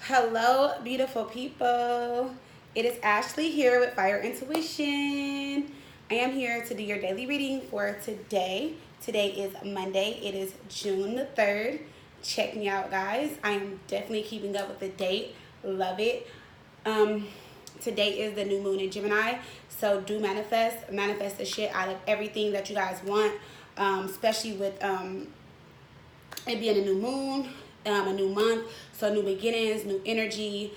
Hello, beautiful people. It is Ashley here with Fire Intuition. I am here to do your daily reading for today. Today is Monday. It is June the 3rd. Check me out, guys. I am definitely keeping up with the date. Love it. Today is the new moon in Gemini. So do manifest the shit out of everything that you guys want. Especially with it being a new moon, a new month, so new beginnings, new energy.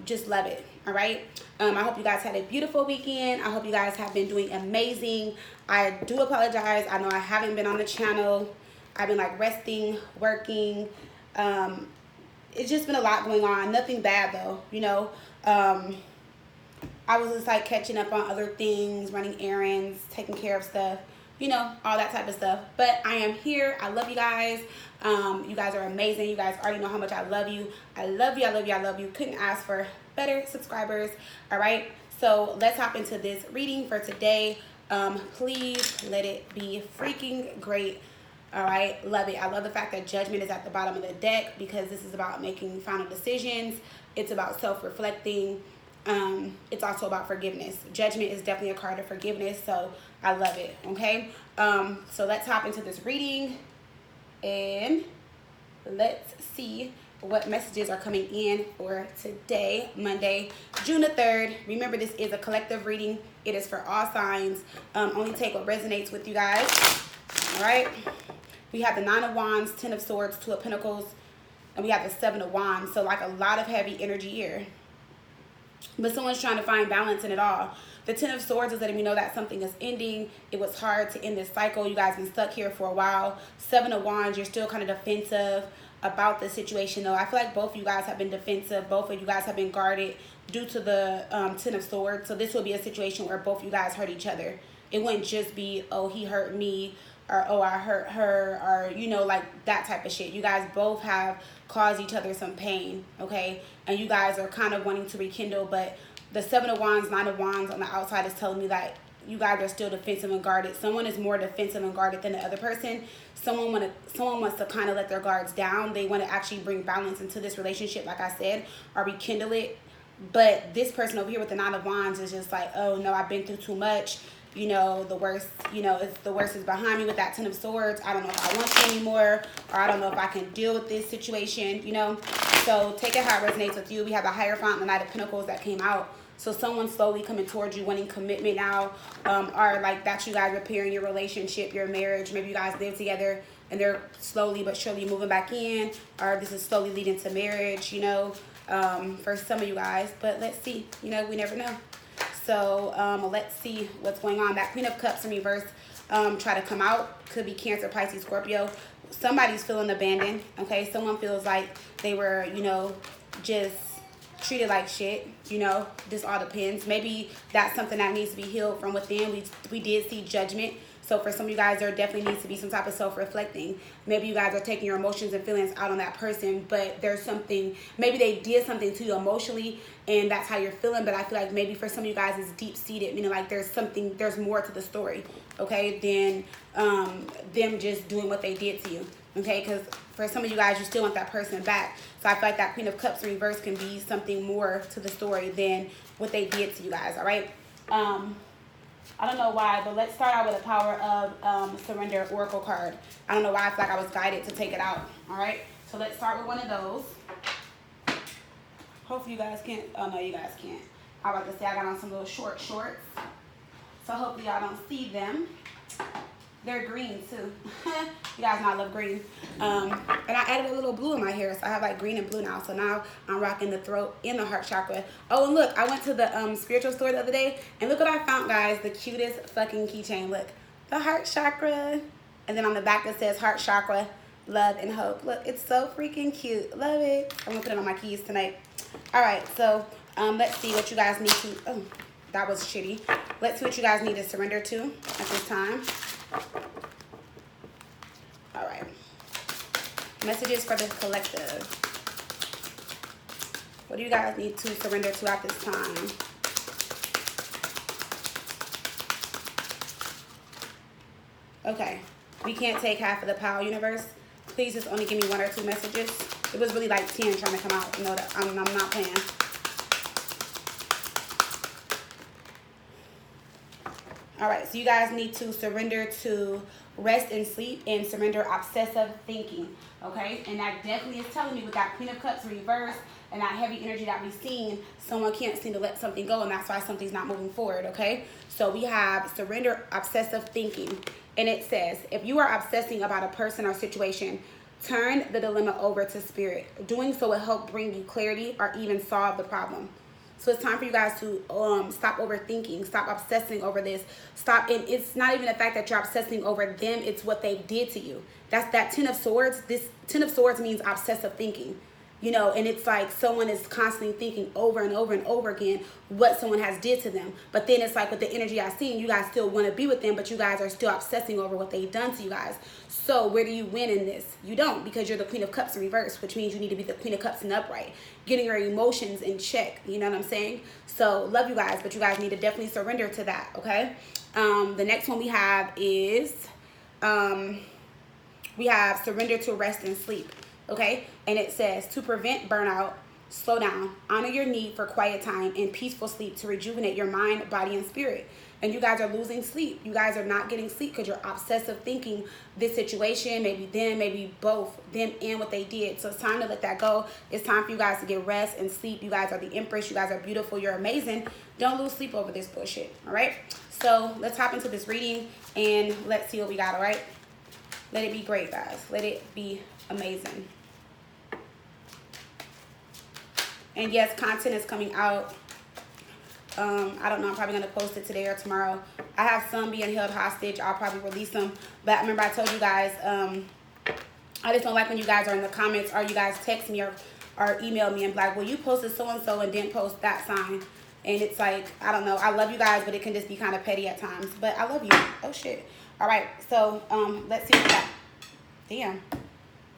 Just love it. All right. I hope you guys had a beautiful weekend. I hope you guys have been doing amazing. I do apologize. I know I haven't been on the channel. I've been like resting, working. It's just been a lot going on. Nothing bad though, you know. I was just like catching up on other things, running errands, taking care of stuff, you know, all that type of stuff. But I am here. I love you guys. You guys are amazing. You guys already know how much I love you. I love you. I love you. I love you. Couldn't ask for better subscribers. All right. So let's hop into this reading for today. Please let it be freaking great. All right. Love it. I love the fact that judgment is at the bottom of the deck because this is about making final decisions. It's about self-reflecting. It's also about forgiveness. Judgment is definitely a card of forgiveness, so I love it. Okay, so let's hop into this reading and let's see what messages are coming in for today, Monday, June the 3rd. Remember, this is a collective reading. It is for all signs. Only take what resonates with you guys. All right, we have the 9 of Wands, 10 of Swords, 2 of Pentacles, and we have the 7 of Wands. So like a lot of heavy energy here. But someone's trying to find balance in it all. The 10 of Swords is letting me know that something is ending. It was hard to end this cycle. You guys been stuck here for a while. 7 of Wands, you're still kind of defensive about the situation, though. I feel like both of you guys have been defensive. Both of you guys have been guarded due to the 10 of Swords. So this will be a situation where both of you guys hurt each other. It wouldn't just be, oh, he hurt me, or oh, I hurt her, or, you know, like that type of shit. You guys both have caused each other some pain, okay? And you guys are kind of wanting to rekindle, but the 7 of Wands, 9 of Wands on the outside is telling me that you guys are still defensive and guarded. Someone is more defensive and guarded than the other person. Someone wants to kind of let their guards down. They want to actually bring balance into this relationship, like I said, or rekindle it. But this person over here with the 9 of Wands is just like, oh no, I've been through too much. You know, the worst, you know, the worst is behind me with that 10 of Swords. I don't know if I want you anymore, or I don't know if I can deal with this situation, you know. So take it how it resonates with you. We have the Hierophant and the Knight of Pentacles that came out. So someone's slowly coming towards you, wanting commitment now, or like that's you guys repairing your relationship, your marriage. Maybe you guys live together and they're slowly but surely moving back in, or this is slowly leading to marriage, you know, for some of you guys. But let's see, you know, we never know. So let's see what's going on. That Queen of Cups in reverse try to come out. Could be Cancer, Pisces, Scorpio. Somebody's feeling abandoned, okay? Someone feels like they were, you know, just treated like shit, you know. This all depends. Maybe that's something that needs to be healed from within. We did see judgment. So for some of you guys, there definitely needs to be some type of self-reflecting. Maybe you guys are taking your emotions and feelings out on that person, but there's something, maybe they did something to you emotionally and that's how you're feeling. But I feel like maybe for some of you guys it's deep-seated, meaning like there's more to the story, okay, than them just doing what they did to you, okay? Because for some of you guys, you still want that person back. So I feel like that Queen of Cups in reverse can be something more to the story than what they did to you guys, all right? I don't know why, but let's start out with the Power of Surrender Oracle card. I don't know why I feel like I was guided to take it out. All right, so let's start with one of those. Hopefully you guys can't. Oh no, you guys can't. I was about to say I got on some little short shorts, so hopefully y'all don't see them. They're green too. You guys know I love green. And I added a little blue in my hair, so I have like green and blue now. So now I'm rocking the throat and the heart chakra. Oh, and look, I went to the spiritual store the other day, and look what I found, guys. The cutest fucking keychain. Look, the heart chakra. And then on the back it says heart chakra, love and hope. Look, it's so freaking cute. Love it. I'm gonna put it on my keys tonight. All right, so let's see what you guys need to, oh, that was shitty. Let's see what you guys need to surrender to at this time. All right. Messages for the collective. What do you guys need to surrender to at this time? Okay. We can't take half of the power universe. Please just only give me 1 or 2 messages. It was really like 10 trying to come out. You know, that I'm not playing. All right, so you guys need to surrender to rest and sleep and surrender obsessive thinking, okay? And that definitely is telling me with that Queen of Cups reverse and that heavy energy that we've seen, someone can't seem to let something go, and that's why something's not moving forward, okay? So we have surrender obsessive thinking, and it says, if you are obsessing about a person or situation, turn the dilemma over to spirit. Doing so will help bring you clarity or even solve the problem. So it's time for you guys to stop overthinking, stop obsessing over this, stop. And it's not even the fact that you're obsessing over them, it's what they did to you. That's that 10 of Swords. This 10 of Swords means obsessive thinking, you know, and it's like someone is constantly thinking over and over and over again what someone has did to them. But then it's like with the energy I've seen, you guys still want to be with them, but you guys are still obsessing over what they've done to you guys. So where do you win in this? You don't, because you're the Queen of Cups in reverse, which means you need to be the Queen of Cups in upright, getting your emotions in check. You know what I'm saying? So love you guys, but you guys need to definitely surrender to that, okay? The next one we have is, we have surrender to rest and sleep, okay? And it says, to prevent burnout, slow down, honor your need for quiet time and peaceful sleep to rejuvenate your mind, body, and spirit. And you guys are losing sleep. You guys are not getting sleep because you're obsessive thinking this situation, maybe them, maybe both, them and what they did. So it's time to let that go. It's time for you guys to get rest and sleep. You guys are the Empress. You guys are beautiful. You're amazing. Don't lose sleep over this bullshit, all right? So let's hop into this reading and let's see what we got, all right? Let it be great, guys. Let it be amazing. And yes, content is coming out. I don't know, I'm probably going to post it today or tomorrow. I have some being held hostage. I'll probably release them. But remember I told you guys, I just don't like when you guys are in the comments or you guys text me or email me and be like, well, you posted so-and-so and didn't post that sign. And it's like, I don't know. I love you guys, but it can just be kind of petty at times. But I love you. Oh, shit. All right. So let's see what we got. Damn.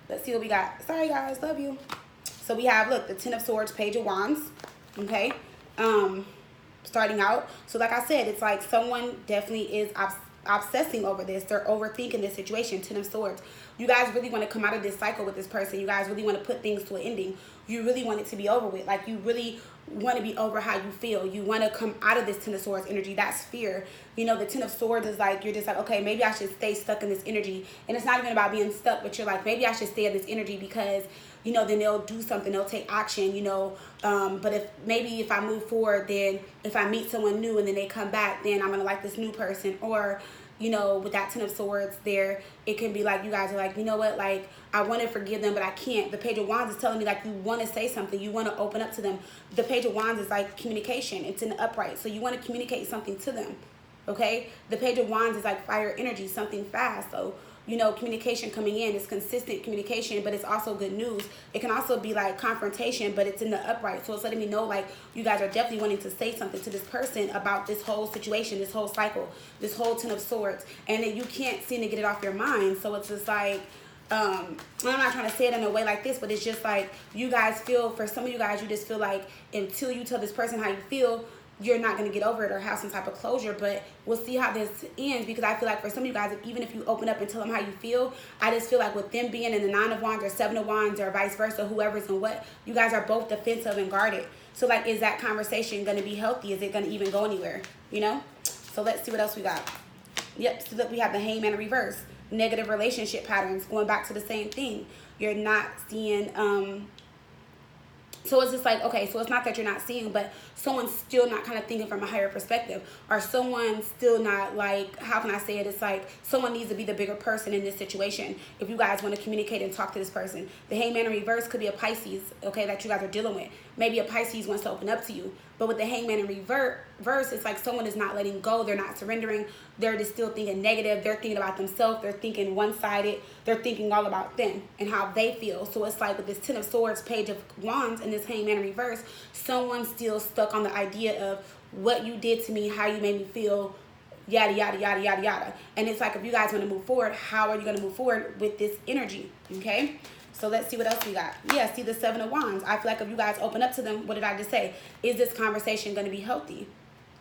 Let's see what we got. Sorry, guys. Love you. So we have, look, the 10 of Swords, Page of Wands. Okay. Starting out. So like I said, it's like someone definitely is obsessing over this. They're overthinking this situation. 10 of Swords. You guys really want to come out of this cycle with this person. You guys really want to put things to an ending. You really want it to be over with. Like you really want to be over how you feel. You want to come out of this 10 of Swords energy. That's fear. You know, the 10 of Swords is like, you're just like, okay, maybe I should stay stuck in this energy. And it's not even about being stuck, but you're like, maybe I should stay in this energy because, you know, then they'll do something, they'll take action, you know. But if I move forward, then if I meet someone new and then they come back, then I'm going to like this new person. Or, you know, with that 10 of Swords there, it can be like you guys are like, you know what, like, I want to forgive them, but I can't. The Page of Wands is telling me, like, you want to say something. You want to open up to them. The Page of Wands is like communication. It's in the upright. So you want to communicate something to them, okay? The Page of Wands is like fire energy, something fast. So, you know, communication coming in is consistent communication, but it's also good news. It can also be like confrontation, but it's in the upright. So it's letting me know, like, you guys are definitely wanting to say something to this person about this whole situation, this whole cycle, this whole 10 of Swords, and then you can't seem to get it off your mind. So it's just like, I'm not trying to say it in a way like this, but it's just like you guys feel, for some of you guys, you just feel like until you tell this person how you feel, you're not going to get over it or have some type of closure. But we'll see how this ends, because I feel like for some of you guys, even if you open up and tell them how you feel, I just feel like with them being in the 9 of Wands or 7 of Wands or vice versa, whoever's in what, you guys are both defensive and guarded. So like, is that conversation going to be healthy? Is it going to even go anywhere? You know? So let's see what else we got. Yep. So look, we have the Hangman in reverse. Negative relationship patterns, going back to the same thing. You're not seeing, so it's just like, okay, so it's not that you're not seeing, but someone's still not kind of thinking from a higher perspective, or someone's still not like, how can I say it? It's like someone needs to be the bigger person in this situation. If you guys want to communicate and talk to this person, the Hangman in reverse could be a Pisces, okay, that you guys are dealing with. Maybe a Pisces wants to open up to you, but with the Hangman in reverse, it's like someone is not letting go. They're not surrendering. They're just still thinking negative. They're thinking about themselves. They're thinking one-sided. They're thinking all about them and how they feel. So it's like with this 10 of Swords, Page of Wands, and this Hangman in reverse, someone's still stuck on the idea of what you did to me, how you made me feel, yada, yada, yada, yada, yada. And it's like, if you guys want to move forward, how are you going to move forward with this energy, okay? So let's see what else we got. Yeah, see the 7 of Wands. I feel like if you guys open up to them, what did I just say? Is this conversation going to be healthy?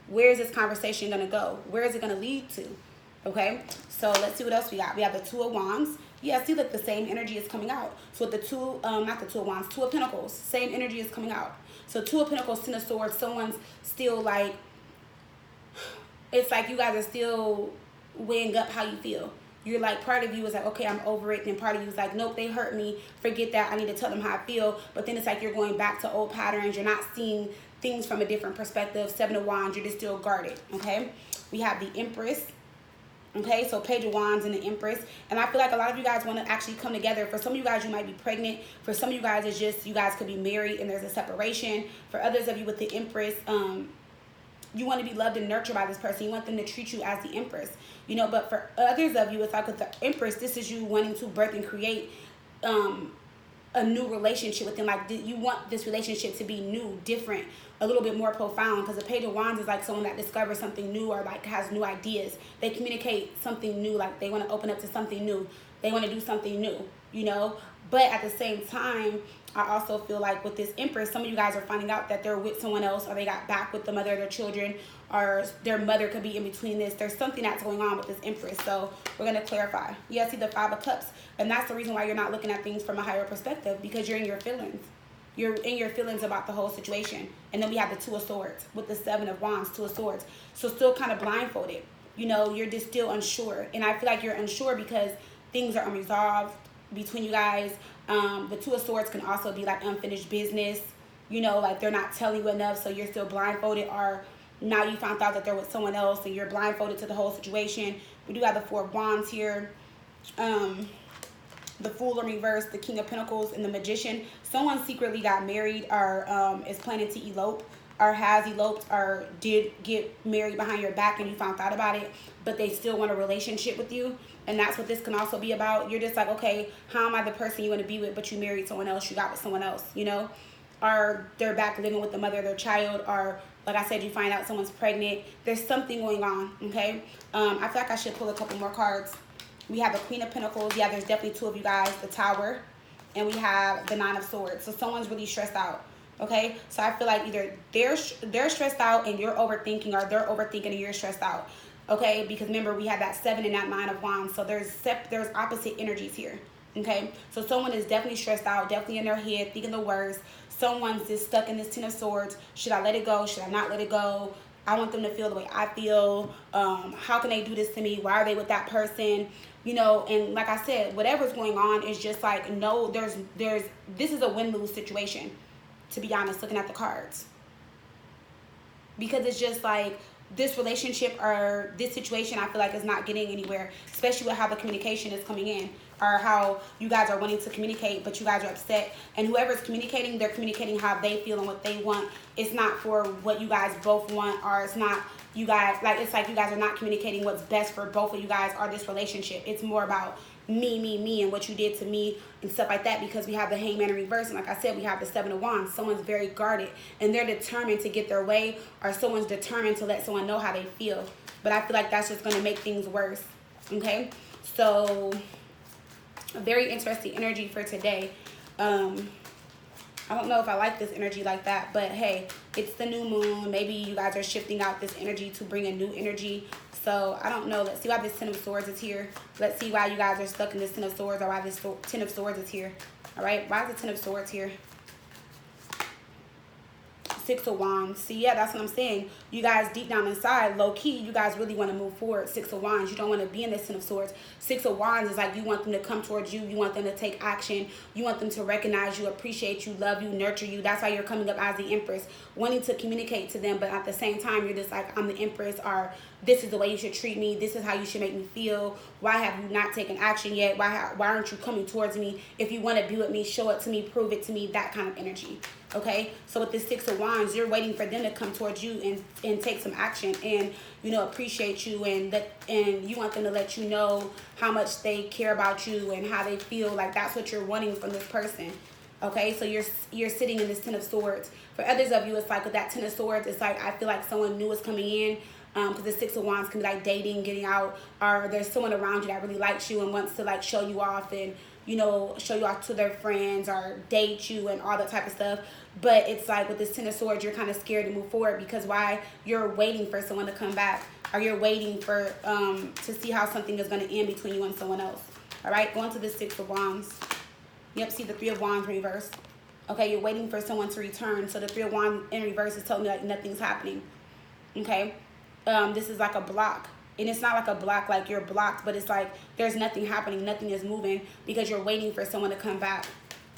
Where is this conversation going to go? Where is it going to lead to? Okay, so let's see what else we got. We have the 2 of Wands, Yeah, see, like the same energy is coming out. So with the two, not the Two of Wands, Two of Pentacles, same energy is coming out. So Two of Pentacles, Ten of Swords, someone's still like, it's like you guys are still weighing up how you feel. You're like, part of you is like, okay, I'm over it. Then part of you is like, nope, they hurt me. Forget that. I need to tell them how I feel. But then it's like you're going back to old patterns. You're not seeing things from a different perspective. Seven of Wands, you're just still guarded, okay? We have the Empress, okay? So Page of Wands and the Empress. And I feel like a lot of you guys want to actually come together. For some of you guys, you might be pregnant. For some of you guys, it's just you guys could be married and there's a separation. For others of you with the Empress, you want to be loved and nurtured by this person. You want them to treat you as the Empress, you know. But for others of you, it's like with the Empress, this is you wanting to birth and create a new relationship with them. Like, you want this relationship to be new, different, a little bit more profound. Because the Page of Wands is like someone that discovers something new or like has new ideas. They communicate something new, like they want to open up to something new. They want to do something new, you know. But at the same time, I also feel like with this Empress, some of you guys are finding out that they're with someone else, or they got back with the mother of their children, or their mother could be in between this. There's something that's going on with this Empress. So we're going to clarify. Yeah, see the Five of Cups. And that's the reason why you're not looking at things from a higher perspective, because you're in your feelings. You're in your feelings about the whole situation. And then we have the Two of Swords with the Seven of Wands, Two of Swords. So still kind of blindfolded. You know, you're just still unsure. And I feel like you're unsure because things are unresolved between you guys. The Two of Swords can also be like unfinished business, you know, like they're not telling you enough, so you're still blindfolded, or now you found out that they're with someone else and you're blindfolded to the whole situation. We do have the Four of Wands here, the Fool in reverse, the King of Pentacles, and the Magician. Someone secretly got married, or is planning to elope, or has eloped, or did get married behind your back and you found out about it, but they still want a relationship with you. And that's what this can also be about. You're just like, okay, how am I the person you want to be with, but you married someone else, you got with someone else, you know? Or they're back living with the mother of their child, or like I said, you find out someone's pregnant. There's something going on, okay? I feel like I should pull a couple more cards. We have the Queen of Pentacles. Yeah, there's definitely two of you guys, the Tower. And we have the Nine of Swords. So someone's really stressed out, okay? So I feel like either they're stressed out and you're overthinking, or they're overthinking and you're stressed out. Okay, because remember we have that Seven and that Nine of Wands, so there's opposite energies here. Okay, so someone is definitely stressed out, definitely in their head, thinking the worst. Someone's just stuck in this Ten of Swords. Should I let it go? Should I not let it go? I want them to feel the way I feel. How can they do this to me? Why are they with that person? You know, and like I said, whatever's going on is just like, no, this is a win-lose situation, to be honest, looking at the cards. Because it's just like, this relationship or this situation, I feel like is not getting anywhere, especially with how the communication is coming in, or how you guys are wanting to communicate, but you guys are upset. And whoever's communicating, they're communicating how they feel and what they want. It's not for what you guys both want, or it's not you guys, like, it's like you guys are not communicating what's best for both of you guys or this relationship. It's more about me, and what you did to me and stuff like that, because we have the Hangman in reverse, and like I said, we have the Seven of Wands. Someone's very guarded and they're determined to get their way, or someone's determined to let someone know how they feel. But I feel like that's just going to make things worse. Okay, so a very interesting energy for today. I don't know if I like this energy like that, but hey, it's the new moon. Maybe you guys are shifting out this energy to bring a new energy. So I don't know. Let's see why this Ten of Swords is here. Let's see why you guys are stuck in this Ten of Swords, or why this Ten of Swords is here. All right, why is the Ten of Swords here? Six of Wands. See, yeah, that's what I'm saying. You guys deep down inside, low key, you guys really want to move forward. Six of Wands. You don't want to be in this Ten of Swords. Six of Wands is like you want them to come towards you. You want them to take action. You want them to recognize you, appreciate you, love you, nurture you. That's why you're coming up as the Empress, wanting to communicate to them. But at the same time, you're just like, I'm the Empress, or this is the way you should treat me. This is how you should make me feel. Why have you not taken action yet? Why aren't you coming towards me? If you want to be with me, show it to me, prove it to me, that kind of energy. Okay, so with this Six of Wands, you're waiting for them to come towards you and take some action, and you know, appreciate you, and you want them to let you know how much they care about you and how they feel. Like, that's what you're wanting from this person. Okay, so you're sitting in this Ten of Swords. For others of you, it's like with that Ten of Swords, it's like I feel like someone new is coming in. Because the Six of Wands can be like dating, getting out, or there's someone around you that really likes you and wants to like show you off, and you know, show you off to their friends or date you and all that type of stuff. But it's like with this Ten of Swords, you're kind of scared to move forward, because why? You're waiting for someone to come back, or you're waiting for to see how something is going to end between you and someone else. All right, going to the Six of Wands. Yep, see the Three of Wands reversed. Okay, you're waiting for someone to return. So the Three of Wands in reverse is telling me like nothing's happening. Okay, this is like a block. And it's not like a block like you're blocked, but it's like there's nothing happening. Nothing is moving because you're waiting for someone to come back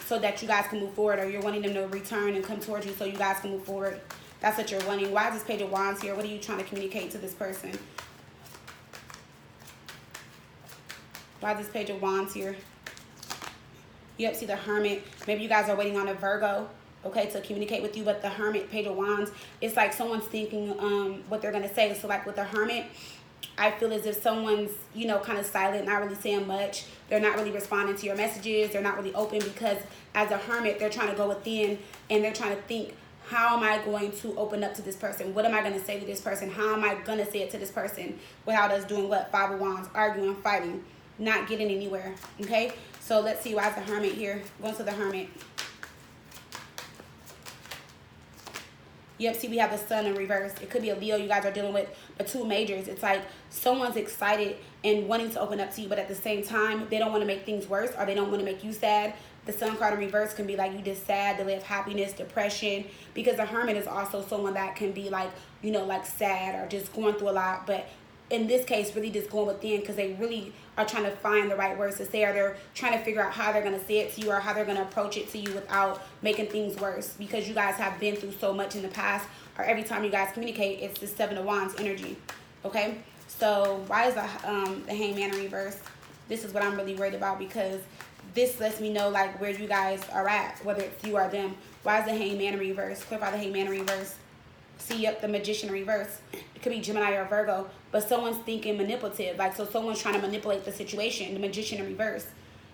so that you guys can move forward, or you're wanting them to return and come towards you so you guys can move forward. That's what you're wanting. Why is this Page of Wands here? What are you trying to communicate to this person? Why is this Page of Wands here? Yep, see the Hermit. Maybe you guys are waiting on a Virgo, okay, to communicate with you. But the Hermit, Page of Wands, it's like someone's thinking what they're going to say. So like with the Hermit, I feel as if someone's, you know, kind of silent, not really saying much. They're not really responding to your messages. They're not really open because as a Hermit, they're trying to go within and they're trying to think, how am I going to open up to this person? What am I going to say to this person? How am I going to say it to this person without us doing what? Five of Wands, arguing, fighting, not getting anywhere, okay? So let's see, why is the Hermit here? Going to the Hermit. Yep, see we have the Sun in reverse. It could be a Leo you guys are dealing with, but two majors. It's like someone's excited and wanting to open up to you, but at the same time, they don't want to make things worse or they don't want to make you sad. The Sun card in reverse can be like you just sad, delay of happiness, depression, because the Hermit is also someone that can be like, you know, like sad or just going through a lot, but in this case, really just going within because they really are trying to find the right words to say, or they're trying to figure out how they're going to say it to you or how they're going to approach it to you without making things worse, because you guys have been through so much in the past, or every time you guys communicate, it's the Seven of Wands energy, okay? So why is the Hangman in reverse? This is what I'm really worried about, because this lets me know like where you guys are at, whether it's you or them. Why is the Hangman in reverse? Clarify the Hangman in reverse. See, yep, the Magician in reverse. It could be Gemini or Virgo, but someone's thinking manipulative. Like, so someone's trying to manipulate the situation, the Magician in reverse.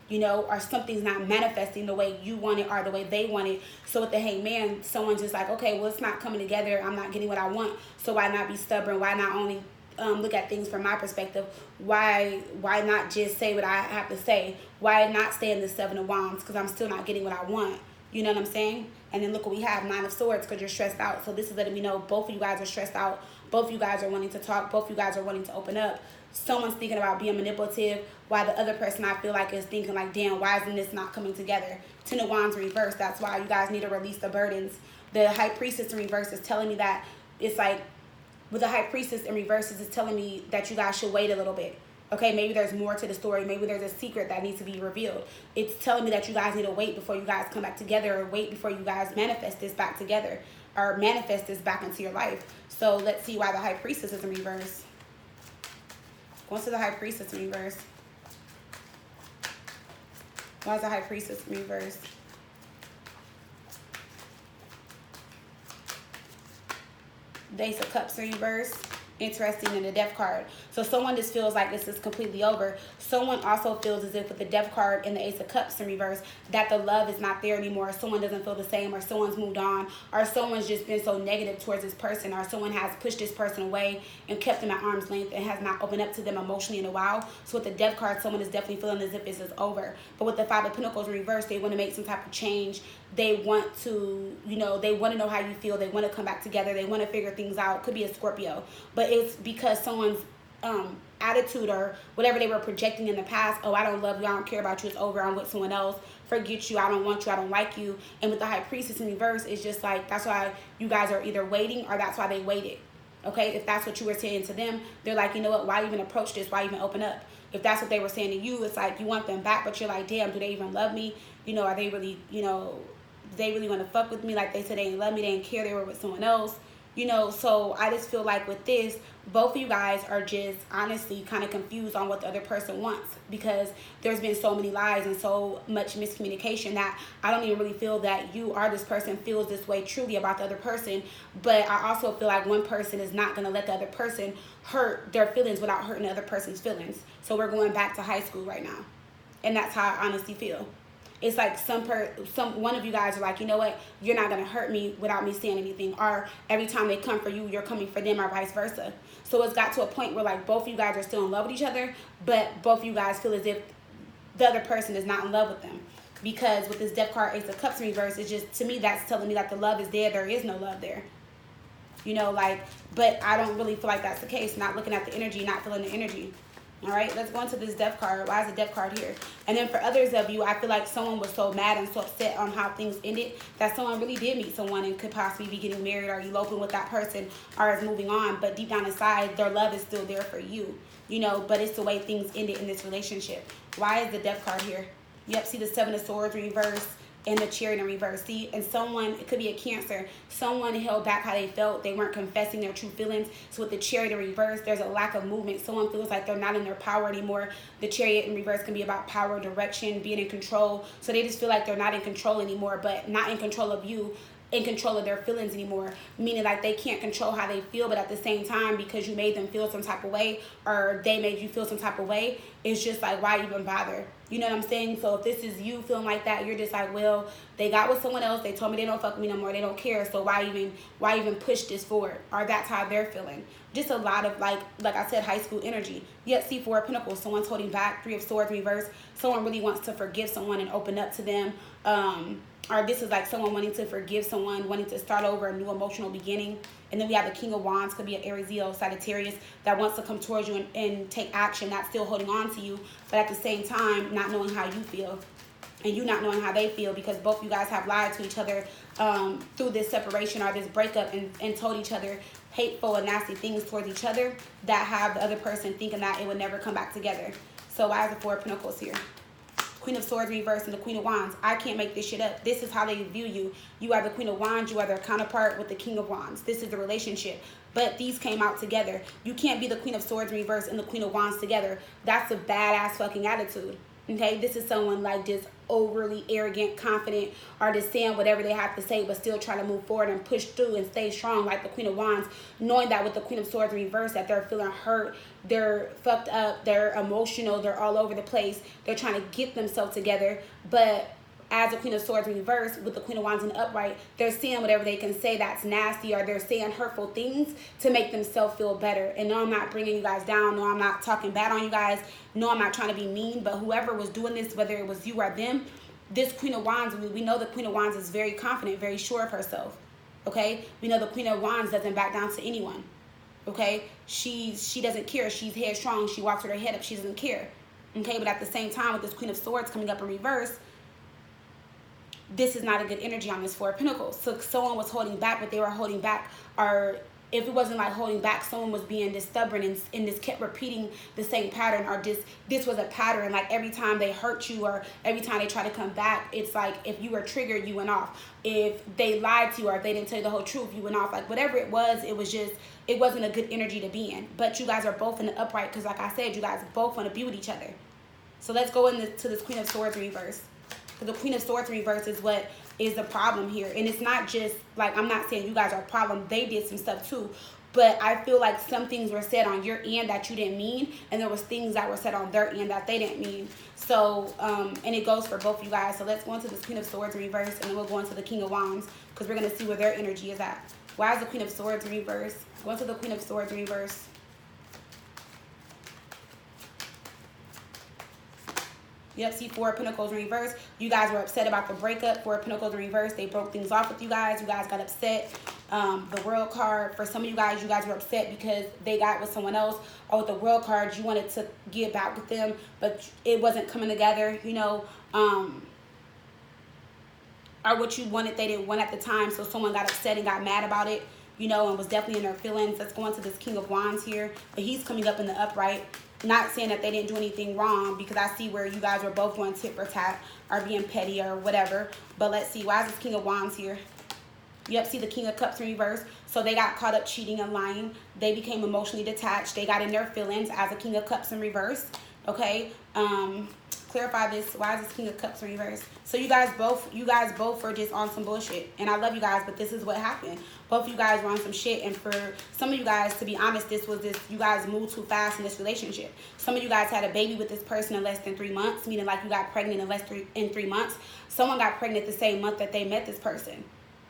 You know, or something's not manifesting the way you want it or the way they want it. So with the Hangman, someone's just like, okay, well, it's not coming together. I'm not getting what I want. So why not be stubborn? Why not only look at things from my perspective? Why not just say what I have to say? Why not stay in the Seven of Wands? Because I'm still not getting what I want. You know what I'm saying? And then look what we have, Nine of Swords, because you're stressed out. So this is letting me know both of you guys are stressed out. Both of you guys are wanting to talk. Both of you guys are wanting to open up. Someone's thinking about being manipulative, while the other person I feel like is thinking like, damn, why isn't this not coming together? Ten of Wands reverse. That's why you guys need to release the burdens. The High Priestess in reverse is telling me that it's like, with the High Priestess in reverse, is telling me that you guys should wait a little bit. Okay, maybe there's more to the story. Maybe there's a secret that needs to be revealed. It's telling me that you guys need to wait before you guys come back together, or wait before you guys manifest this back together, or manifest this back into your life. So let's see why the High Priestess is in reverse. Going to the High Priestess in reverse. Why is the High Priestess in reverse? The Ace of Cups in reverse. Interesting, in the Death card. So someone just feels like this is completely over. Someone also feels as if with the Death card and the Ace of Cups in reverse that the love is not there anymore. Someone doesn't feel the same, or someone's moved on, or someone's just been so negative towards this person, or someone has pushed this person away and kept them at arm's length and has not opened up to them emotionally in a while. So with the Death card, someone is definitely feeling as if this is over. But with the Five of Pentacles in reverse, they want to make some type of change. They want to, you know, they want to know how you feel. They want to come back together. They want to figure things out. Could be a Scorpio, but it's because someone's attitude or whatever they were projecting in the past. Oh, I don't love you. I don't care about you. It's over. I'm with someone else. Forget you. I don't want you. I don't like you. And with the High Priestess in reverse, it's just like, that's why you guys are either waiting, or that's why they waited. Okay, if that's what you were saying to them, they're like, you know what, why even approach this? Why even open up? If that's what they were saying to you, it's like you want them back, but you're like, damn, do they even love me? You know, are they really, you know, do they really want to fuck with me? Like they said they didn't love me, they didn't care, they were with someone else. You know, so I just feel like with this, both of you guys are just honestly kind of confused on what the other person wants, because there's been so many lies and so much miscommunication that I don't even really feel that you or this person feels this way truly about the other person. But I also feel like one person is not going to let the other person hurt their feelings without hurting the other person's feelings. So we're going back to high school right now. And that's how I honestly feel. It's like one of you guys are like, you know what, you're not going to hurt me without me saying anything. Or every time they come for you, you're coming for them, or vice versa. So it's got to a point where like both of you guys are still in love with each other, but both of you guys feel as if the other person is not in love with them. Because with this Death card, Ace of Cups in reverse, it's just, to me, that's telling me that the love is there. There is no love there. You know, like, but I don't really feel like that's the case. Not looking at the energy, not feeling the energy. All right, let's go into this death card. Why is the death card here? And then for others of you, I feel like someone was so mad and so upset on how things ended that someone really did meet someone and could possibly be getting married or eloping with that person or is moving on. But deep down inside, their love is still there for you, you know, but it's the way things ended in this relationship. Why is the death card here? Yep, see the Seven of Swords reverse and the Chariot in reverse. See, and someone, it could be a Cancer, someone held back how they felt. They weren't confessing their true feelings. So with the Chariot in reverse, there's a lack of movement. Someone feels like they're not in their power anymore. The Chariot in reverse can be about power, direction, being in control. So they just feel like they're not in control anymore, but not in control of you, in control of their feelings anymore, meaning like they can't control how they feel, but at the same time, because you made them feel some type of way or they made you feel some type of way, it's just like, why even bother? You know what I'm saying? So if this is you feeling like that, you're just like, well, they got with someone else, they told me they don't fuck with me no more, they don't care, so why even push this forward? Or that's how they're feeling. Just a lot of like I said, high school energy. Yet see Four of Pentacles, someone's holding back. Three of Swords reverse, someone really wants to forgive someone and open up to them. Or this is like someone wanting to forgive someone, wanting to start over a new emotional beginning. And then we have the King of Wands, could be an Aries, Leo, Sagittarius, that wants to come towards you and take action, not still holding on to you, but at the same time, not knowing how you feel. And you not knowing how they feel, because both you guys have lied to each other through this separation or this breakup and told each other hateful and nasty things towards each other that have the other person thinking that it would never come back together. So why is the Four of Pentacles here? Queen of Swords reverse and the Queen of Wands. I can't make this shit up. This is how they view you. You are the Queen of Wands. You are their counterpart with the King of Wands. This is the relationship. But these came out together. You can't be the Queen of Swords reverse and the Queen of Wands together. That's a badass fucking attitude. Okay, this is someone like just overly arrogant, confident, or just saying whatever they have to say, but still trying to move forward and push through and stay strong, like the Queen of Wands, knowing that with the Queen of Swords reverse, that they're feeling hurt, they're fucked up, they're emotional, they're all over the place, they're trying to get themselves together. But as the Queen of Swords reverse with the Queen of Wands in the upright, they're saying whatever they can say that's nasty, or they're saying hurtful things to make themselves feel better. And no, I'm not bringing you guys down. No, I'm not talking bad on you guys. No, I'm not trying to be mean. But whoever was doing this, whether it was you or them, this Queen of Wands, we know the Queen of Wands is very confident, very sure of herself. Okay? We know the Queen of Wands doesn't back down to anyone. Okay? She doesn't care. She's headstrong. She walks with her head up. She doesn't care. Okay? But at the same time, with this Queen of Swords coming up in reverse, this is not a good energy on this Four of Pentacles. So someone was holding back, but they were holding back, or if it wasn't like holding back, someone was being just stubborn and just kept repeating the same pattern, or this was a pattern. Like every time they hurt you or every time they try to come back, it's like if you were triggered, you went off. If they lied to you or if they didn't tell you the whole truth, you went off. Like whatever it wasn't a good energy to be in. But you guys are both in the upright because like I said, you guys both want to be with each other. So let's go into this Queen of Swords reverse. Because the Queen of Swords reverse is what is the problem here. And it's not just, like, I'm not saying you guys are a problem. They did some stuff too. But I feel like some things were said on your end that you didn't mean. And there was things that were said on their end that they didn't mean. So, and it goes for both of you guys. So let's go into this Queen of Swords reverse. And then we'll go into the King of Wands. Because we're going to see where their energy is at. Why is the Queen of Swords reverse? Go into the Queen of Swords reverse. Yep, see Four of Pentacles in reverse. You guys were upset about the breakup. Four of Pentacles in reverse. They broke things off with you guys. You guys got upset. The World card, for some of you guys were upset because they got with someone else. Or with the World card, you wanted to get back with them, but it wasn't coming together, you know. Or what you wanted, they didn't want at the time. So someone got upset and got mad about it, you know, and was definitely in their feelings. Let's go into this King of Wands here. But he's coming up in the upright. Not saying that they didn't do anything wrong, because I see where you guys were both going tit for tat or being petty or whatever. But let's see. Why is this King of Wands here? Yep, see the King of Cups in reverse. So they got caught up cheating and lying. They became emotionally detached. They got in their feelings as a King of Cups in reverse. Okay. Clarify this. Why is this King of Cups in reverse? So you guys both were just on some bullshit. And I love you guys, but this is what happened. Both of you guys were on some shit. And for some of you guys, to be honest, you guys moved too fast in this relationship. Some of you guys had a baby with this person in less than 3 months, meaning like you got pregnant in 3 months. Someone got pregnant the same month that they met this person.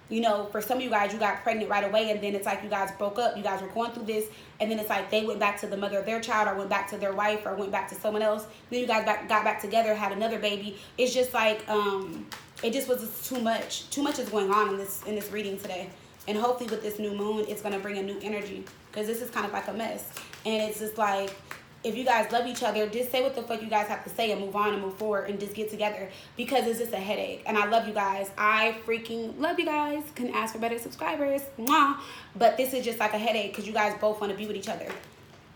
You know, for some of you guys, you got pregnant right away, and then it's like you guys broke up. You guys were going through this, and then it's like they went back to the mother of their child, or went back to their wife, or went back to someone else. Then you guys got back together, had another baby. It's just like, it just was too much. Too much is going on in this reading today. And hopefully with this new moon, it's going to bring a new energy, because this is kind of like a mess. And it's just like, if you guys love each other, just say what the fuck you guys have to say and move on and move forward and just get together, because it's just a headache. And I love you guys. I freaking love you guys. Couldn't ask for better subscribers. Mwah. But this is just like a headache because you guys both want to be with each other.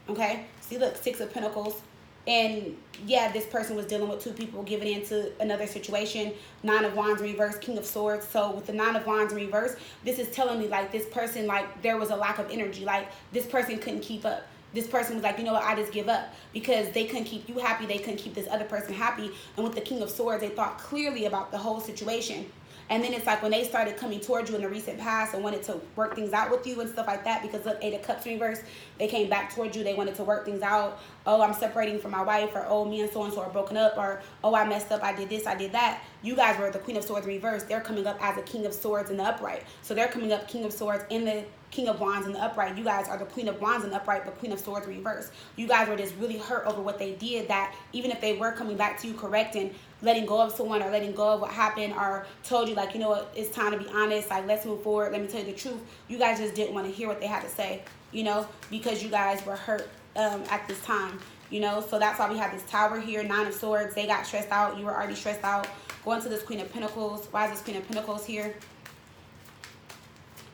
Okay? See, look, 6 of Pentacles. And yeah, this person was dealing with 2 people giving into another situation. 9 of Wands in reverse, King of Swords. So with the 9 of Wands in reverse, this is telling me like this person, like there was a lack of energy. Like this person couldn't keep up. This person was like, you know what, I just give up, because they couldn't keep you happy. They couldn't keep this other person happy. And with the King of Swords, they thought clearly about the whole situation. And then it's like when they started coming towards you in the recent past and wanted to work things out with you and stuff like that, because look, 8 of Cups in reverse, they came back towards you. They wanted to work things out. Oh, I'm separating from my wife, or oh, me and so-and-so are broken up, or oh, I messed up, I did this, I did that. You guys were the Queen of Swords in reverse. They're coming up as a King of Swords in the upright. So they're coming up King of Swords in the King of Wands in the upright. You guys are the Queen of Wands in the upright, but Queen of Swords in reverse. You guys were just really hurt over what they did, that even if they were coming back to you correcting, letting go of someone, or letting go of what happened, or told you like, you know what, it's time to be honest, like let's move forward, let me tell you the truth, you guys just didn't want to hear what they had to say, you know, because you guys were hurt at this time, you know. So that's why we have this Tower here, 9 of Swords. They got stressed out. You were already stressed out. Going to this Queen of Pentacles. Why is this Queen of Pentacles here?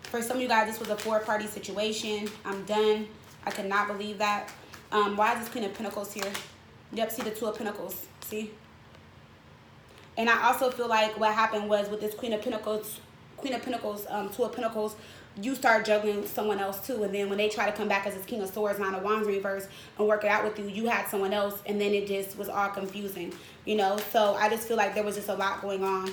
For some of you guys, this was a 4-party situation. I'm done. I could not believe that. Why is this Queen of Pentacles here? Yep, see the 2 of Pentacles. See? And I also feel like what happened was with this Queen of Pentacles, 2 of Pentacles, you start juggling with someone else too. And then when they try to come back as this King of Swords, 9 of Wands in reverse, and work it out with you, you had someone else, and then it just was all confusing, you know. So I just feel like there was just a lot going on.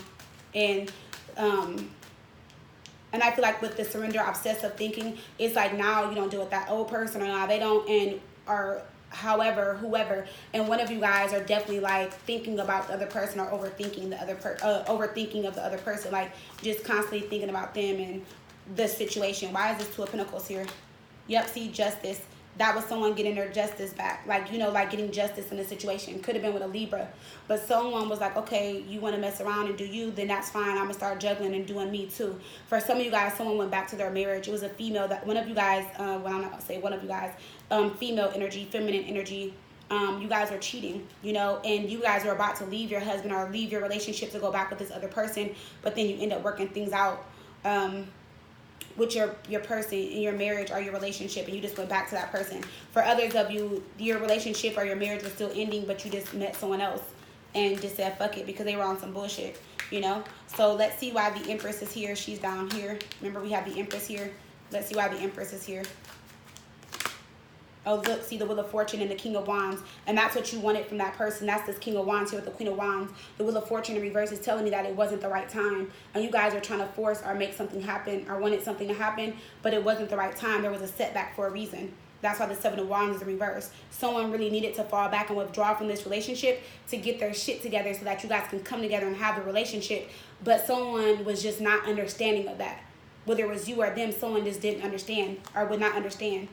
And I feel like with the surrender obsessive thinking, it's like now you don't deal with that old person, or now they don't, and or however, whoever, and one of you guys are definitely like thinking about the other person, or overthinking the other overthinking of the other person, like just constantly thinking about them and the situation. Why is this 2 of Pentacles here? Yep, see, Justice. That was someone getting their justice back, like, you know, like getting justice in a situation. Could have been with a Libra, but someone was like, okay, you want to mess around and do you, then that's fine. I'm gonna start juggling and doing me too. For some of you guys, someone went back to their marriage. It was a female, that one of you guys, well, I'm not gonna say one of you guys, female energy, feminine energy. You guys are cheating, you know, and you guys are about to leave your husband or leave your relationship to go back with this other person, but then you end up working things out with your person in your marriage or your relationship, and you just went back to that person. For others of you, your relationship or your marriage was still ending, but you just met someone else and just said fuck it because they were on some bullshit, you know. So let's see why the Empress is here. She's down here. Remember, we have the Empress here. Let's see why the Empress is here. Oh, look, see the Wheel of Fortune and the King of Wands. And that's what you wanted from that person. That's this King of Wands here with the Queen of Wands. The Wheel of Fortune in reverse is telling me that it wasn't the right time. And you guys are trying to force or make something happen or wanted something to happen, but it wasn't the right time. There was a setback for a reason. That's why the 7 of Wands is in reverse. Someone really needed to fall back and withdraw from this relationship to get their shit together so that you guys can come together and have a relationship. But someone was just not understanding of that. Whether it was you or them, someone just didn't understand or would not understand.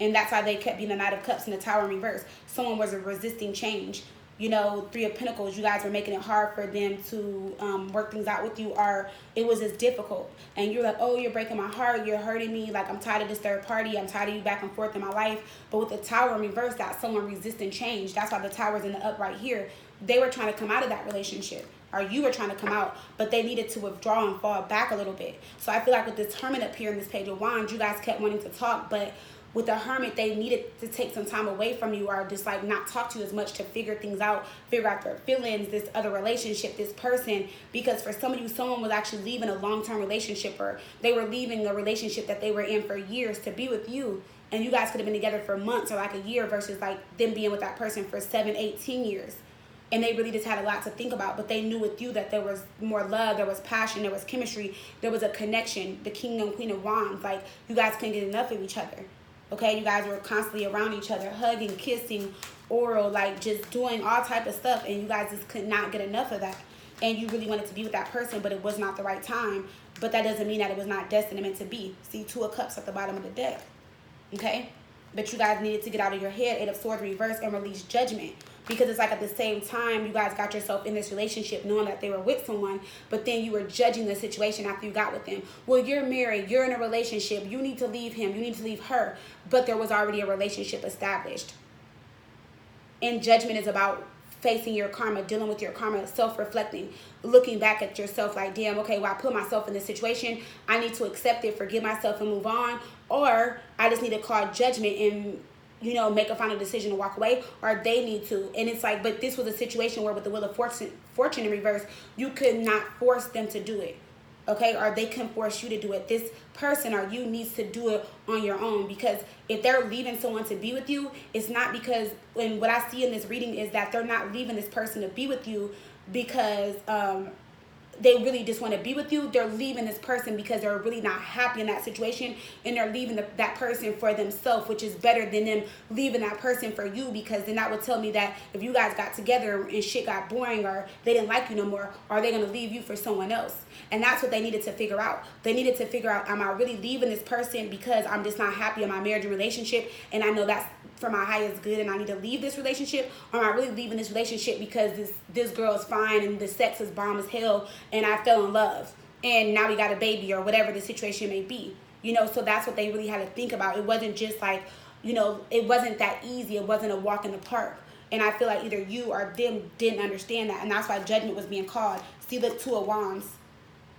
And that's why they kept being the Knight of Cups and the Tower in reverse. Someone was resisting change. You know, 3 of Pentacles, you guys were making it hard for them to work things out with you, or it was just difficult. And you're like, oh, you're breaking my heart. You're hurting me. Like, I'm tired of this third party. I'm tired of you back and forth in my life. But with the Tower in reverse, that's someone resisting change. That's why the Tower's in the upright here. They were trying to come out of that relationship, or you were trying to come out, but they needed to withdraw and fall back a little bit. So I feel like with this Hermit up here in this Page of Wands, you guys kept wanting to talk, but with the Hermit, they needed to take some time away from you, or just like not talk to you as much to figure things out, figure out their feelings, this other relationship, this person. Because for some of you, someone was actually leaving a long-term relationship, or they were leaving a relationship that they were in for years to be with you. And you guys could have been together for months or like a year versus like them being with that person for 7, 18 years. And they really just had a lot to think about, but they knew with you that there was more love, there was passion, there was chemistry, there was a connection. The King and Queen of Wands, like you guys couldn't get enough of each other. Okay, you guys were constantly around each other, hugging, kissing, oral, like just doing all type of stuff, and you guys just could not get enough of that. And you really wanted to be with that person, but it was not the right time. But that doesn't mean that it was not destined and meant to be. See, 2 of Cups at the bottom of the deck. Okay? But you guys needed to get out of your head, 8 of Swords reverse, and release judgment. Because it's like at the same time, you guys got yourself in this relationship knowing that they were with someone, but then you were judging the situation after you got with them. Well, you're married, you're in a relationship, you need to leave him, you need to leave her, but there was already a relationship established. And judgment is about facing your karma, dealing with your karma, self-reflecting, looking back at yourself like, damn, okay, well, I put myself in this situation. I need to accept it, forgive myself, and move on. Or I just need to call judgment and, you know, make a final decision to walk away, or they need to. And it's like, but this was a situation where with the Wheel of Fortune in reverse, you could not force them to do it. Okay, or they can force you to do it. This person or you needs to do it on your own, because if they're leaving someone to be with you, it's not because, and what I see in this reading is that they're not leaving this person to be with you because they really just want to be with you. They're leaving this person because they're really not happy in that situation, and they're leaving that person for themselves, which is better than them leaving that person for you, because then that would tell me that if you guys got together and shit got boring, or they didn't like you no more, are they going to leave you for someone else? And that's what they needed to figure out. They needed to figure out, am I really leaving this person because I'm just not happy in my marriage and relationship, and I know that's for my highest good, and I need to leave this relationship? Or am I really leaving this relationship because this girl is fine and the sex is bomb as hell, and I fell in love and now we got a baby, or whatever the situation may be, you know? So that's what they really had to think about. It wasn't just like, you know, it wasn't that easy. It wasn't a walk in the park. And I feel like either you or them didn't understand that, and that's why judgment was being called. See the Two of Wands,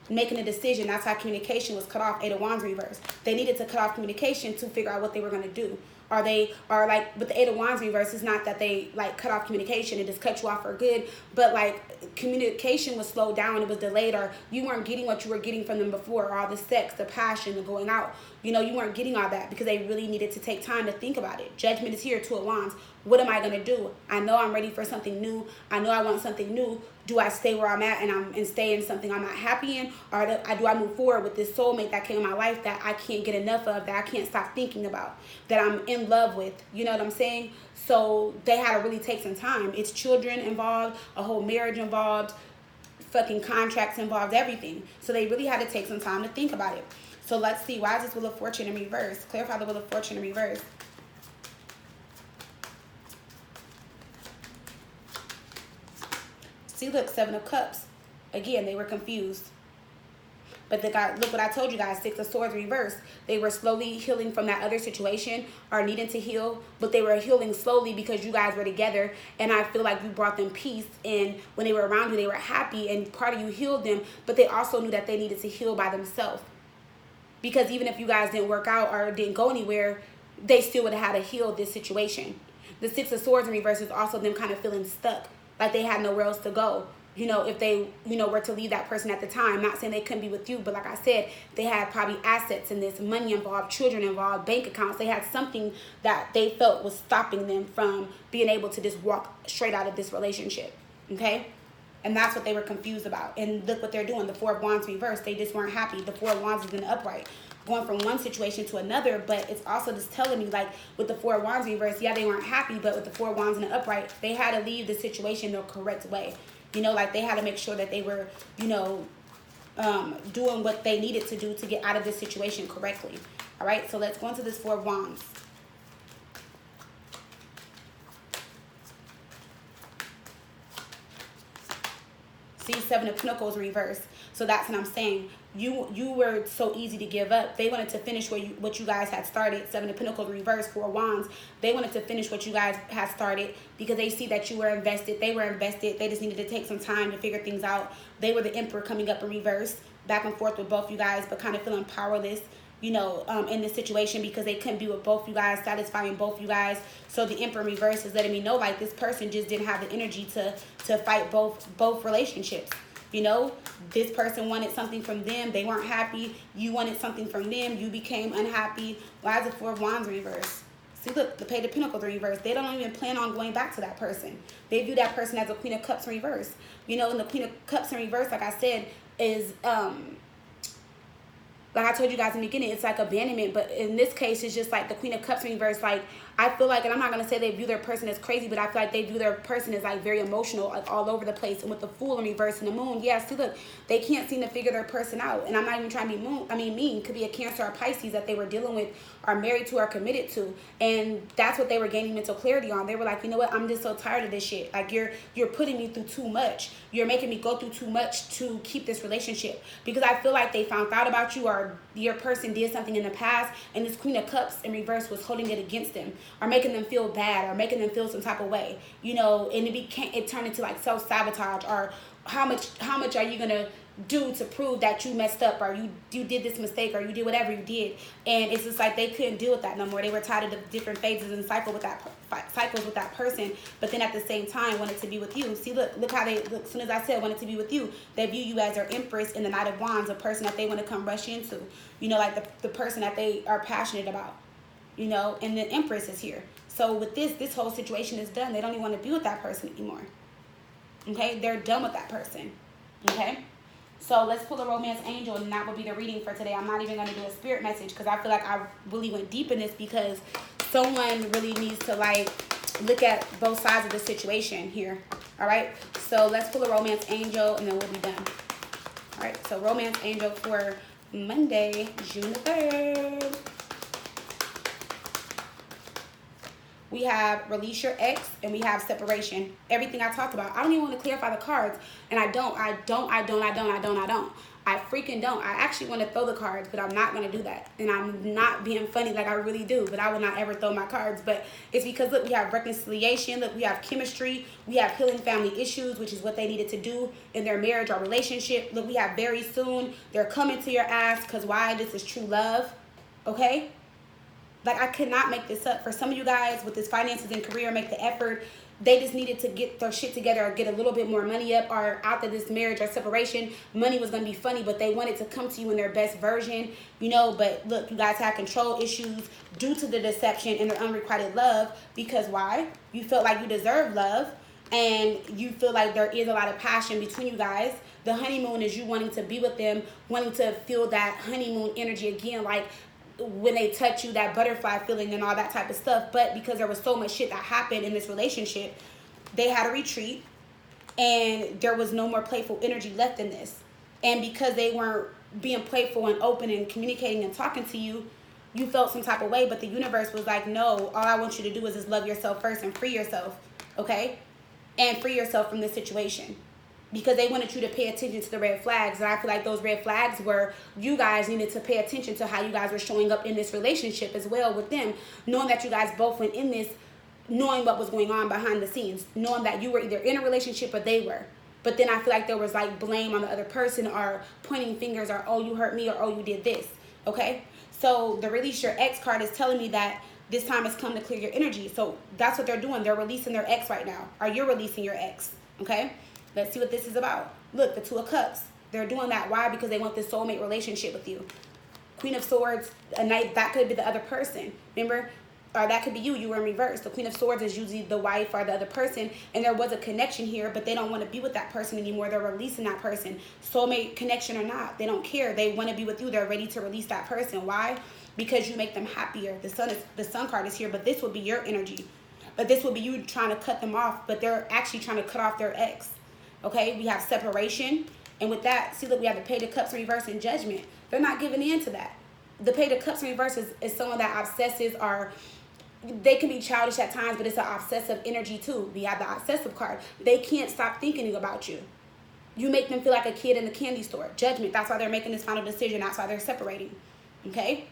making a decision. That's how communication was cut off. Eight of Wands reverse. They needed to cut off communication to figure out what they were going to do. Or they are like, with the Eight of Wands reverse, it's not that they like cut off communication and just cut you off for good, but like communication was slowed down, it was delayed, or you weren't getting what you were getting from them before, all the sex, the passion, the going out. You know, you weren't getting all that because they really needed to take time to think about it. Judgment is here, Two of Wands. What am I going to do? I know I'm ready for something new. I know I want something new. Do I stay where I'm at and stay in something I'm not happy in? Or do I move forward with this soulmate that came in my life that I can't get enough of, that I can't stop thinking about, that I'm in love with? You know what I'm saying? So they had to really take some time. It's children involved, a whole marriage involved, fucking contracts involved, everything. So they really had to take some time to think about it. So let's see, why is this Wheel of Fortune in reverse? Clarify the Wheel of Fortune in reverse. See, look, Seven of Cups. Again, they were confused. But the guy, look what I told you guys, Six of Swords reversed. They were slowly healing from that other situation, or needing to heal, but they were healing slowly because you guys were together. And I feel like you brought them peace, and when they were around you, they were happy, and part of you healed them, but they also knew that they needed to heal by themselves. Because even if you guys didn't work out or didn't go anywhere, they still would have had to heal this situation. The Six of Swords in reverse is also them kind of feeling stuck, like they had nowhere else to go. You know, if they, you know, were to leave that person at the time, not saying they couldn't be with you, but like I said, they had probably assets in this, money involved, children involved, bank accounts. They had something that they felt was stopping them from being able to just walk straight out of this relationship. Okay? And that's what they were confused about. And look what they're doing. The Four of Wands reversed. They just weren't happy. The Four of Wands is in the upright, going from one situation to another. But it's also just telling me, like, with the Four of Wands reversed, yeah, they weren't happy. But with the Four of Wands in the upright, they had to leave the situation the correct way. You know, like they had to make sure that they were, you know, doing what they needed to do to get out of this situation correctly. All right, so let's go into this Four of Wands. See, Seven of Pentacles reversed. So that's what I'm saying. You were so easy to give up. They wanted to finish what you guys had started. Seven of Pentacles reversed, Four of Wands. They wanted to finish what you guys had started because they see that you were invested. They were invested. They just needed to take some time to figure things out. They were the Emperor coming up in reverse, back and forth with both you guys, but kind of feeling powerless, you know, in this situation because they couldn't be with both you guys, satisfying both you guys. So the Emperor reverse is letting me know, like, this person just didn't have the energy to fight both relationships. You know, this person wanted something from them. They weren't happy. You wanted something from them. You became unhappy. Why is the Four of Wands reverse? See, look, the Page of Pentacles reverse. They don't even plan on going back to that person. They view that person as a Queen of Cups in reverse. You know, and the Queen of Cups in reverse, like I said, is like I told you guys in the beginning, it's like abandonment. But in this case, it's just like the Queen of Cups in reverse. Like, I feel like, and I'm not going to say they view their person as crazy, but I feel like they view their person as like very emotional, like all over the place. And with the Fool in reverse and the Moon, yeah, see, look, they can't seem to figure their person out. And I'm not even trying to be mean. Could be a Cancer or Pisces that they were dealing with, are married to, or committed to. And that's what they were gaining mental clarity on. They were like, you know what, I'm just so tired of this shit. Like, you're putting me through too much. You're making me go through too much to keep this relationship. Because I feel like they found out about you, or or your person did something in the past, and this Queen of Cups in reverse was holding it against them, or making them feel bad, or making them feel some type of way, you know, and it turned into like self-sabotage, or how much are you gonna do to prove that you messed up, or you did this mistake, or you did whatever you did. And it's just like they couldn't deal with that no more. They were tired of the different phases and cycles with that person, but then at the same time wanted to be with you. See, look how they look. As soon as I said wanted to be with you, they view you as their Empress in the Knight of Wands, a person that they want to come rush into, you know, like the person that they are passionate about, you know. And the Empress is here. So with this whole situation is done. They don't even want to be with that person anymore. Okay, they're done with that person. Okay. So let's pull a romance angel, and that will be the reading for today. I'm not even going to do a spirit message because I feel like I really went deep in this, because someone really needs to like look at both sides of the situation here. All right. So let's pull a romance angel, and then we'll be done. All right. So romance angel for Monday, June the 3rd. We have release your ex, and we have separation. Everything I talked about. I don't even want to clarify the cards, and I don't. I freaking don't. I actually want to throw the cards, but I'm not going to do that. And I'm not being funny like I really do, but I would not ever throw my cards. But it's because, look, we have reconciliation. Look, we have chemistry. We have healing family issues, which is what they needed to do in their marriage or relationship. Look, we have very soon. They're coming to your ass, because why? This is true love. Okay? Like, I could not make this up. For some of you guys with this finances and career, make the effort. They just needed to get their shit together, or get a little bit more money up, or out of this marriage or separation. Money was going to be funny, but they wanted to come to you in their best version, you know. But look, you guys had control issues due to the deception and their unrequited love. Because why? You felt like you deserve love, and you feel like there is a lot of passion between you guys. The honeymoon is you wanting to be with them, wanting to feel that honeymoon energy again, like when they touch you, that butterfly feeling and all that type of stuff. But because there was so much shit that happened in this relationship, they had a retreat, and there was no more playful energy left in this. And because they weren't being playful and open and communicating and talking to you, you felt some type of way. But the universe was like, no, all I want you to do is just love yourself first and free yourself, okay? And free yourself from this situation. Because they wanted you to pay attention to the red flags. And I feel like those red flags were, you guys needed to pay attention to how you guys were showing up in this relationship as well with them. Knowing that you guys both went in this, knowing what was going on behind the scenes. Knowing that you were either in a relationship or they were. But then I feel like there was like blame on the other person, or pointing fingers, or oh, you hurt me, or oh, you did this. Okay? So the release your ex card is telling me that this time has come to clear your energy. So that's what they're doing. They're releasing their ex right now. Or you're releasing your ex. Okay? Let's see what this is about. Look, the Two of Cups. They're doing that. Why? Because they want this soulmate relationship with you. Queen of Swords, a knight, that could be the other person. Remember? Or that could be you. You were in reverse. The Queen of Swords is usually the wife or the other person. And there was a connection here, but they don't want to be with that person anymore. They're releasing that person. Soulmate connection or not. They don't care. They want to be with you. They're ready to release that person. Why? Because you make them happier. The Sun card is here, but this will be your energy. But this will be you trying to cut them off, but they're actually trying to cut off their ex. Okay, we have separation. And with that, see, look, we have the Page of Cups in reverse and Judgment. They're not giving in to that. The Page of Cups in reverse is someone that obsesses, or they can be childish at times, but it's an obsessive energy too. We have the obsessive card. They can't stop thinking about you. You make them feel like a kid in the candy store. Judgment. That's why they're making this final decision. That's why they're separating. Okay?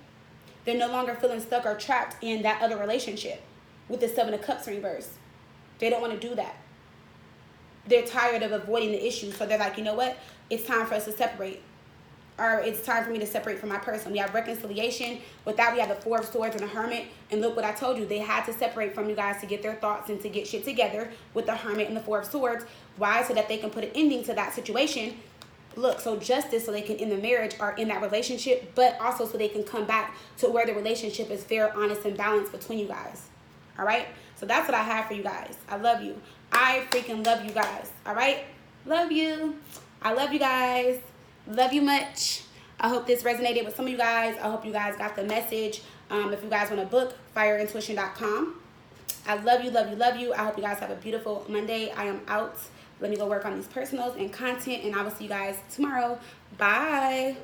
They're no longer feeling stuck or trapped in that other relationship with the Seven of Cups in reverse. They don't want to do that. They're tired of avoiding the issue. So they're like, you know what? It's time for us to separate. Or it's time for me to separate from my person. We have reconciliation. With that, we have the Four of Swords and the Hermit. And look what I told you. They had to separate from you guys to get their thoughts and to get shit together with the Hermit and the Four of Swords. Why? So that they can put an ending to that situation. Look, so justice, so they can end the marriage or in that relationship, but also so they can come back to where the relationship is fair, honest, and balanced between you guys. All right? So that's what I have for you guys. I love you. I freaking love you guys. All right? Love you. I love you guys. Love you much. I hope this resonated with some of you guys. I hope you guys got the message. If you guys want to book, fireintuition.com. I love you, love you, love you. I hope you guys have a beautiful Monday. I am out. Let me go work on these personals and content, and I will see you guys tomorrow. Bye.